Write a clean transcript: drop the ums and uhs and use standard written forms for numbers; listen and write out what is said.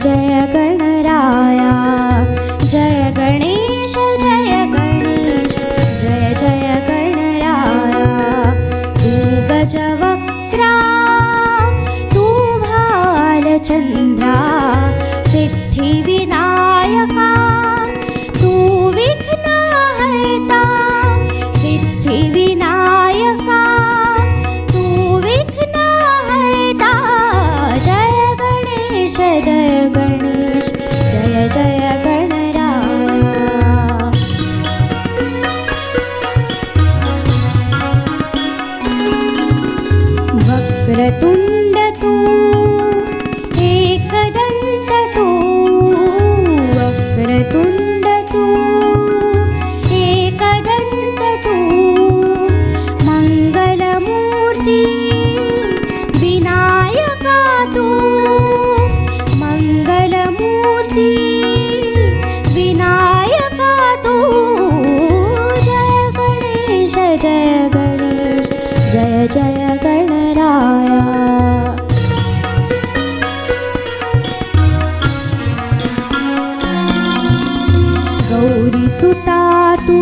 जय गणराया जय गणेश जय गणेश जय जय गणराया तू गजवक्त्रा तू भालचंद्रा सिद्धिविनायका तू विघ्नहर्ता सिद्धिविनायका तू विघ्नहर्ता जय गणेश जय गणेश जय जय गणराया वक्रतुंड तू एकदंत तू वक्रतुंड तू एकदंत तू मंगलमूर्ती विनायका तू मंगलमूर्ती विनायका तू जय गणेश जय गणेश जय जय गणराया गौरी सुता तू